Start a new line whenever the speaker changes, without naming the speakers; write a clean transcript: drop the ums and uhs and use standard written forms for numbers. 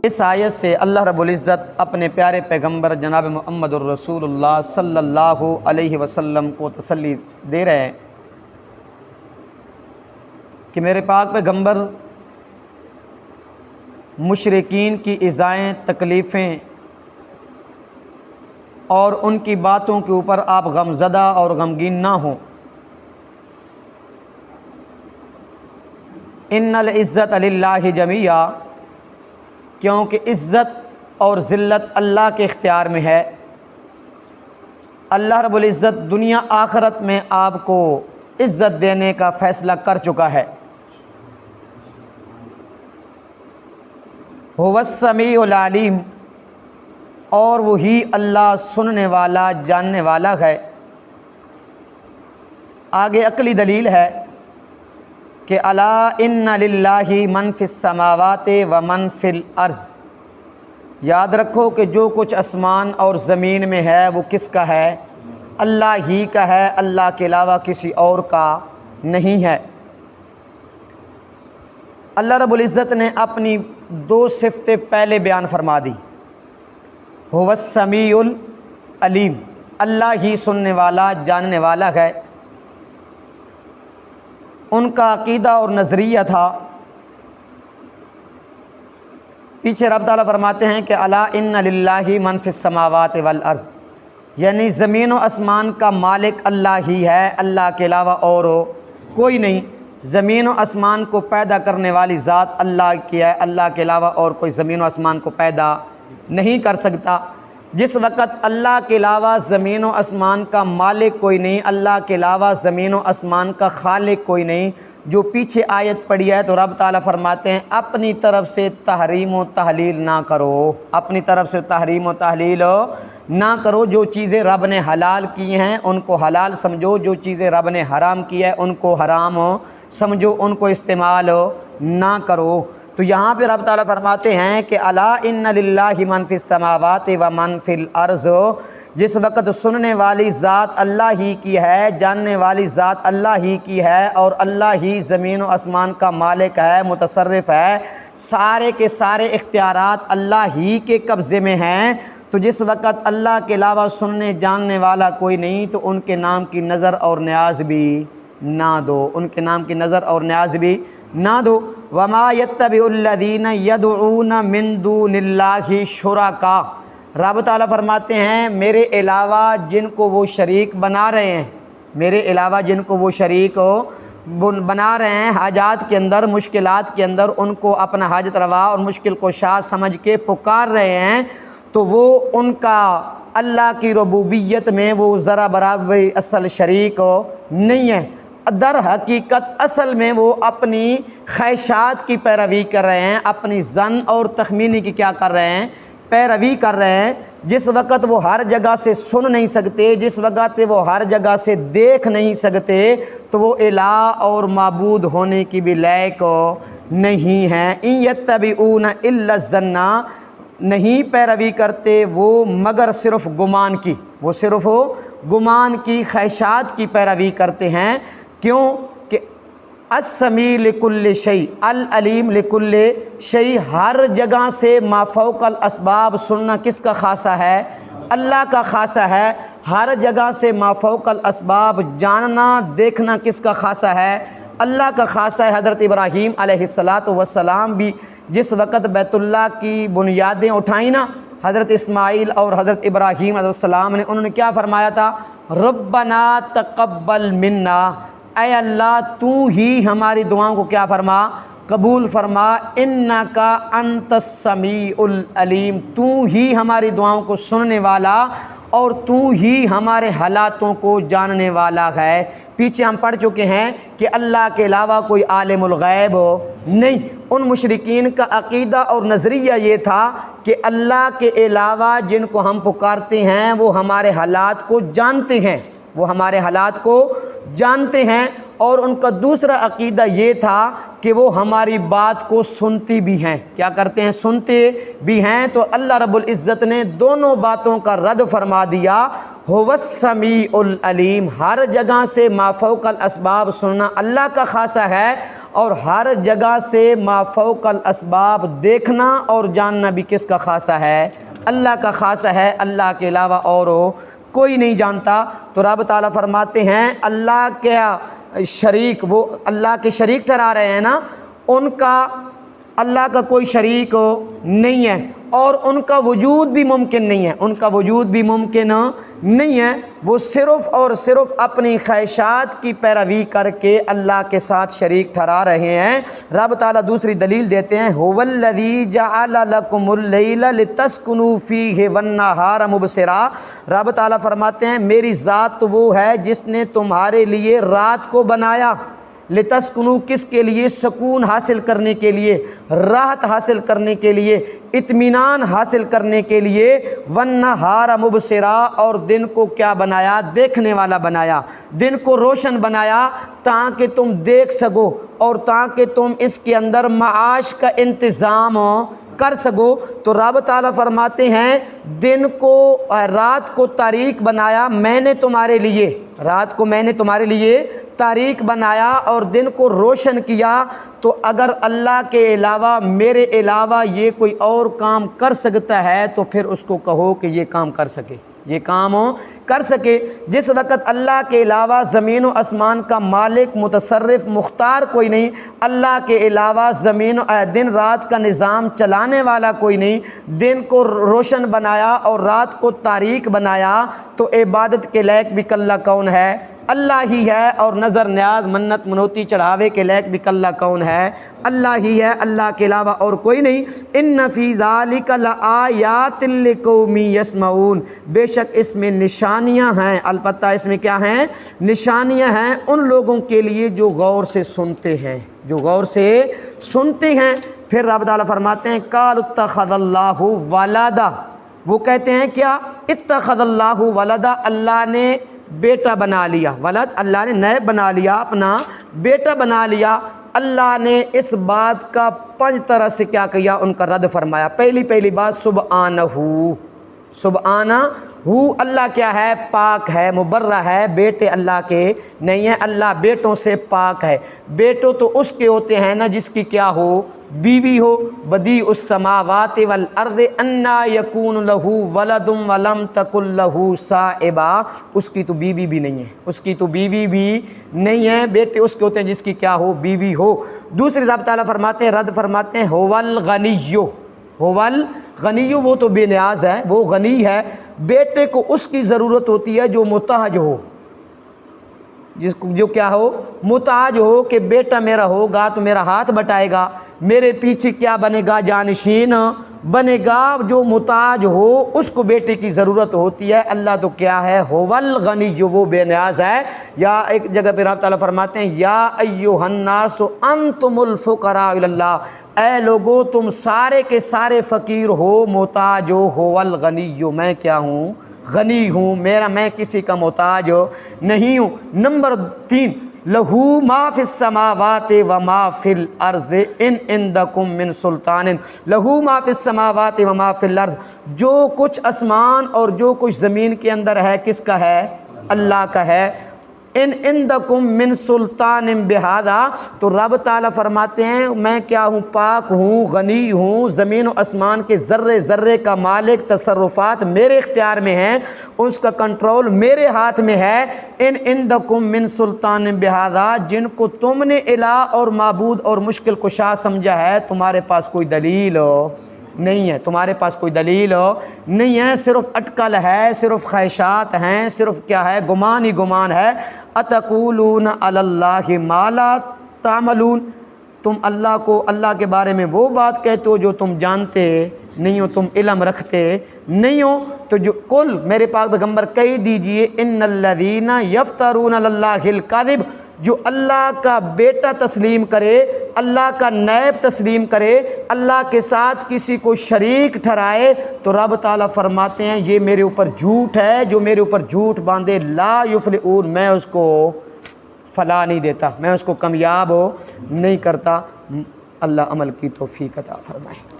اس آیت سے اللہ رب العزت اپنے پیارے پیغمبر جناب محمد الرسول اللہ صلی اللہ علیہ وسلم کو تسلی دے رہے ہیں کہ میرے پاک پیغمبر مشرکین کی ایذائیں، تکلیفیں اور ان کی باتوں کے اوپر آپ غمزدہ اور غمگین نہ ہوں۔ ان العزت للہ جمیعا، کیونکہ عزت اور ذلت اللہ کے اختیار میں ہے۔ اللہ رب العزت دنیا آخرت میں آپ کو عزت دینے کا فیصلہ کر چکا ہے۔ هو السمیع العلیم، اور وہی اللہ سننے والا، جاننے والا ہے۔ آگے عقلی دلیل ہے کہ الا ان للہ من فی السماوات و من فی الارض، یاد رکھو کہ جو کچھ آسمان اور زمین میں ہے وہ کس کا ہے؟ اللہ ہی کا ہے، اللہ کے علاوہ کسی اور کا نہیں ہے۔ اللہ رب العزت نے اپنی دو صفتیں پہلے بیان فرما دی، هو السمیع العلیم، اللہ ہی سننے والا، جاننے والا ہے۔ ان کا عقیدہ اور نظریہ تھا، پیچھے رب تعالیٰ فرماتے ہیں کہ الا ان للہ من فی السماوات والارض، یعنی زمین و آسمان کا مالک اللہ ہی ہے، اللہ کے علاوہ اور کوئی نہیں۔ زمین و آسمان کو پیدا کرنے والی ذات اللہ کی ہے، اللہ کے علاوہ اور کوئی زمین و آسمان کو پیدا نہیں کر سکتا۔ جس وقت اللہ کے علاوہ زمین و آسمان کا مالک کوئی نہیں، اللہ کے علاوہ زمین و آسمان کا خالق کوئی نہیں، جو پیچھے آیت پڑھی ہے تو رب تعالیٰ فرماتے ہیں اپنی طرف سے تحریم و تحلیل نہ کرو، اپنی طرف سے تحریم و تحلیل نہ کرو۔ جو چیزیں رب نے حلال کی ہیں ان کو حلال سمجھو، جو چیزیں رب نے حرام کی ہے ان کو حرام سمجھو، ان کو استعمال نہ کرو۔ تو یہاں پہ رب تعالیٰ فرماتے ہیں کہ الا ان للہ من فی السماوات و من فی الارض، جس وقت سننے والی ذات اللہ ہی کی ہے، جاننے والی ذات اللہ ہی کی ہے، اور اللہ ہی زمین و آسمان کا مالک ہے، متصرف ہے، سارے کے سارے اختیارات اللہ ہی کے قبضے میں ہیں۔ تو جس وقت اللہ کے علاوہ سننے جاننے والا کوئی نہیں تو ان کے نام کی نظر اور نیاز بھی نہ دو، ان کے نام کی نظر اور نیاز بھی نہ دو۔ وما یتبع الذین یدعون من دون اللہ شرکاء، رب تعالیٰ فرماتے ہیں میرے علاوہ جن کو وہ شریک بنا رہے ہیں، میرے علاوہ جن کو وہ شریک بنا رہے ہیں حاجات کے اندر، مشکلات کے اندر، ان کو اپنا حاجت روا اور مشکل کشا سمجھ کے پکار رہے ہیں، تو وہ ان کا اللہ کی ربوبیت میں وہ ذرا برابر اصل شریک نہیں ہے۔ در حقیقت اصل میں وہ اپنی خواہشات کی پیروی کر رہے ہیں، اپنی ظن اور تخمینی کی کیا کر رہے ہیں؟ پیروی کر رہے ہیں۔ جس وقت وہ ہر جگہ سے سن نہیں سکتے، جس وقت وہ ہر جگہ سے دیکھ نہیں سکتے، تو وہ الہ اور معبود ہونے کی بھی لائق نہیں ہیں۔ ان یتبعون الا الظن، نہیں پیروی کرتے وہ مگر صرف گمان کی، وہ صرف گمان کی، خواہشات کی پیروی کرتے ہیں۔ کیوں کہ السمیع لکل شیء العلیم لکل شیء، ہر جگہ سے ما فوق الاسباب سننا کس کا خاصہ ہے؟ اللہ کا خاصہ ہے۔ ہر جگہ سے ما فوق الاسباب جاننا دیکھنا کس کا خاصہ ہے؟ اللہ کا خاصہ ہے۔ حضرت ابراہیم علیہ السلام بھی جس وقت بیت اللہ کی بنیادیں اٹھائیں نا، حضرت اسماعیل اور حضرت ابراہیم علیہ السلام نے، انہوں نے کیا فرمایا تھا؟ ربنا تقبل منا، اے اللہ تو ہی ہماری دعاؤں کو کیا فرما؟ قبول فرما۔ انکا انت السمیع العلیم، تو ہی ہماری دعاؤں کو سننے والا اور تو ہی ہمارے حالاتوں کو جاننے والا ہے۔ پیچھے ہم پڑھ چکے ہیں کہ اللہ کے علاوہ کوئی عالم الغیب نہیں۔ ان مشرکین کا عقیدہ اور نظریہ یہ تھا کہ اللہ کے علاوہ جن کو ہم پکارتے ہیں وہ ہمارے حالات کو جانتے ہیں، وہ ہمارے حالات کو جانتے ہیں، اور ان کا دوسرا عقیدہ یہ تھا کہ وہ ہماری بات کو سنتی بھی ہیں۔ کیا کرتے ہیں؟ سنتے بھی ہیں۔ تو اللہ رب العزت نے دونوں باتوں کا رد فرما دیا۔ هو السمیع العلیم، ہر جگہ سے ما فوق الاسباب سننا اللہ کا خاصہ ہے، اور ہر جگہ سے ما فوق الاسباب دیکھنا اور جاننا بھی کس کا خاصہ ہے؟ اللہ کا خاصہ ہے۔ اللہ کے علاوہ اور کوئی نہیں جانتا۔ تو رب تعالیٰ فرماتے ہیں اللہ کے شریک، وہ اللہ کے شریک ٹھہرا رہے ہیں نا، ان کا اللہ کا کوئی شریک نہیں ہے، اور ان کا وجود بھی ممکن نہیں ہے، ان کا وجود بھی ممکن نہیں ہے۔ وہ صرف اور صرف اپنی خواہشات کی پیروی کر کے اللہ کے ساتھ شریک ٹھہرا رہے ہیں۔ رب تعالیٰ دوسری دلیل دیتے ہیں، هو الذی جعل لکم اللیل لتسکنوا فیہ والنہار مبصرا۔ رب تعالیٰ فرماتے ہیں میری ذات تو وہ ہے جس نے تمہارے لیے رات کو بنایا، لتسکنو کس کے لیے؟ سکون حاصل کرنے کے لیے، راحت حاصل کرنے کے لیے، اطمینان حاصل کرنے کے لیے، والنہار مبصرا، اور دن کو کیا بنایا؟ دیکھنے والا بنایا، دن کو روشن بنایا تاکہ تم دیکھ سکو اور تاکہ تم اس کے اندر معاش کا انتظام کر سکو۔ تو رب تعالیٰ فرماتے ہیں دن کو، رات کو تاریک بنایا میں نے تمہارے لیے، رات کو میں نے تمہارے لیے تاریک بنایا اور دن کو روشن کیا۔ تو اگر اللہ کے علاوہ، میرے علاوہ یہ کوئی اور کام کر سکتا ہے تو پھر اس کو کہو کہ یہ کام کر سکے، یہ کام کر سکے۔ جس وقت اللہ کے علاوہ زمین و آسمان کا مالک، متصرف، مختار کوئی نہیں، اللہ کے علاوہ دن رات کا نظام چلانے والا کوئی نہیں، دن کو روشن بنایا اور رات کو تاریک بنایا، تو عبادت کے لائق بھی کلّا کون ہے؟ اللہ ہی ہے۔ اور نظر نیاز، منت منوتی چڑھاوے کے لائق بھی کلّا کون ہے؟ اللہ ہی ہے، اللہ کے علاوہ اور کوئی نہیں۔ ان فی ذالک لآیات لقوم یسمعون، بے شک اس میں نشانیاں ہیں، البتہ اس میں کیا ہیں؟ نشانیاں ہیں ان لوگوں کے لیے جو غور سے سنتے ہیں، جو غور سے سنتے ہیں۔ پھر رب تعالیٰ فرماتے ہیں قالوا اتخذ اللہ ولدا، وہ کہتے ہیں کیا؟ اتخذ اللہ ولدا، اللہ نے بیٹا بنا لیا، ولد اللہ نے نائب بنا لیا، اپنا بیٹا بنا لیا۔ اللہ نے اس بات کا 5 طرح سے کیا کیا؟ ان کا رد فرمایا۔ پہلی بات سبحانہ، سبحانہ، اللہ کیا ہے؟ پاک ہے، مبرہ ہے، بیٹے اللہ کے نہیں ہیں، اللہ بیٹوں سے پاک ہے۔ بیٹوں تو اس کے ہوتے ہیں نا جس کی کیا ہو؟ بیوی ہو۔ بدیع السماوات والارض انا یکون لہ ولد ولم تکن لہ صاحبہ، اس کی تو بیوی بھی نہیں ہے، اس کی تو بیوی بھی نہیں ہے۔ بیٹے اس کے ہوتے ہیں جس کی کیا ہو؟ بیوی ہو۔ دوسری رب تعالیٰ فرماتے ہیں، رد فرماتے ہیں هو الغنی، هو الغنی، وہ تو بے نیاز ہے، وہ غنی ہے۔ بیٹے کو اس کی ضرورت ہوتی ہے جو محتاج ہو، جس کو جو کیا ہو؟ محتاج ہو، کہ بیٹا میرا ہوگا تو میرا ہاتھ بٹائے گا، میرے پیچھے کیا بنے گا؟ جانشین بنے گا۔ جو محتاج ہو اس کو بیٹے کی ضرورت ہوتی ہے۔ اللہ تو کیا ہے؟ هو الغنی، جو وہ بے نیاز ہے۔ یا ایک جگہ پہ رب تعالیٰ فرماتے ہیں یا ایھا الناس انتم الفقراء الی اللہ، اے لوگو تم سارے کے سارے فقیر ہو، محتاج ہو۔ هو الغنی، میں کیا ہوں؟ غنی ہوں، میں کسی کا محتاج نہیں ہوں۔ نمبر 3، لہو ما فی السماوات و ما فی الارض ان عندکم من سلطان، لہو ما فی السماوات و ما فی الارض، جو کچھ آسمان اور جو کچھ زمین کے اندر ہے کس کا ہے؟ اللہ کا ہے۔ ان عندکم من سلطان بہذا، تو رب تعالیٰ فرماتے ہیں میں کیا ہوں؟ پاک ہوں، غنی ہوں، زمین و آسمان کے ذرے ذرے کا مالک، تصرفات میرے اختیار میں ہیں، اس کا کنٹرول میرے ہاتھ میں ہے۔ ان عندکم من سلطان بہذا، جن کو تم نے الہ اور معبود اور مشکل کشا سمجھا ہے، تمہارے پاس کوئی دلیل نہیں ہے، تمہارے پاس کوئی دلیل نہیں ہے، صرف اٹکل ہے، صرف خواہشات ہیں، صرف کیا ہے؟ گمان ہی گمان ہے۔ اتقولون علی اللہ ما لا تعملون، تم اللہ کو، اللہ کے بارے میں وہ بات کہتے ہو جو تم جانتے نہیں ہو، تم علم رکھتے نہیں ہو۔ تو جو کل میرے پاک پیغمبر کہہ دیجئے ان الذین یفترون علی اللہ الکذب، جو اللہ کا بیٹا تسلیم کرے، اللہ کا نائب تسلیم کرے، اللہ کے ساتھ کسی کو شریک ٹھہرائے، تو رب تعالیٰ فرماتے ہیں یہ میرے اوپر جھوٹ ہے، جو میرے اوپر جھوٹ باندھے لا یفلحون، میں اس کو فلاح نہیں دیتا، میں اس کو کامیاب ہو نہیں کرتا۔ اللہ عمل کی توفیق عطا فرمائے۔